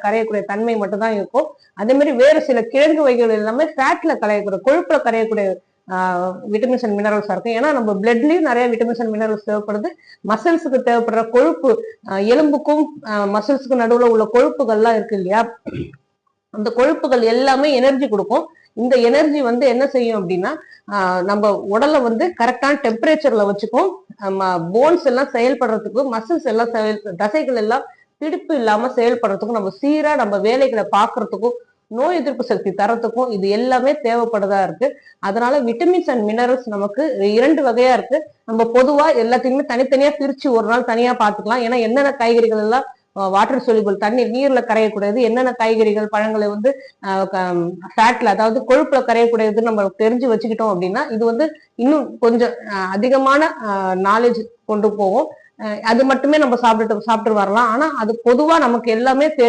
கரையக்கூடிய தன்மை மட்டும் தான் இருக்கும். அதே மாதிரி வேறு சில கிழங்கு வகைகள் எல்லாமே ஃபேட்ல கரையக்கூடிய, கொழுப்புல கரையக்கூடிய விட்டமின்ஸ் அண்ட் மினரல்ஸா இருக்கும். ஏன்னா நம்ம பிளட்லயும் நிறைய விட்டமின்ஸ் அண்ட் மினரல்ஸ் தேவைப்படுது. மசில்ஸுக்கு தேவைப்படுற கொழுப்பு, எலும்புக்கும் மசில்ஸுக்கும் நடுவுல உள்ள கொழுப்புகள்லாம் இருக்கு இல்லையா, அந்த கொழுப்புகள் எல்லாமே எனர்ஜி கொடுக்கும். இந்த எனர்ஜி வந்து என்ன செய்யும் அப்படின்னா, நம்ம உடலை வந்து கரெக்டான டெம்பரேச்சர்ல வச்சுக்கும். போன்ஸ் எல்லாம் செயல்படுறதுக்கும், மசில்ஸ் எல்லாம் தசைகள் எல்லாம் பிடிப்பு இல்லாம செயல்படுறதுக்கும், நம்ம சீரா நம்ம வேலைகளை பாக்குறதுக்கும், நோய் எதிர்ப்பு சக்தி தரத்துக்கும் இது எல்லாமே தேவைப்படுதா இருக்கு. அதனால விட்டமின்ஸ் அண்ட் மினரல்ஸ் நமக்கு 2 வகையா இருக்கு. நம்ம பொதுவா எல்லாத்தையுமே தனித்தனியா பிரிச்சு ஒரு நாள் தனியா பாத்துக்கலாம். ஏன்னா என்னென்ன காய்கறிகள் எல்லாம் வாட்டர் சொலிபிள், தண்ணீர் நீர்ல கரையக்கூடியது, என்னென்ன காய்கறிகள் பழங்களை வந்து ஃபேட்ல அதாவது கொழுப்புல கரையக்கூடியது நம்ம தெரிஞ்சு வச்சுக்கிட்டோம் அப்படின்னா இது வந்து இன்னும் கொஞ்சம் அதிகமான நாலேஜ் கொண்டு போகும். அது மட்டுமே நம்ம சாப்பிட்டு வரலாம். ஆனா அது பொதுவா நமக்கு எல்லாமே தெரியும்.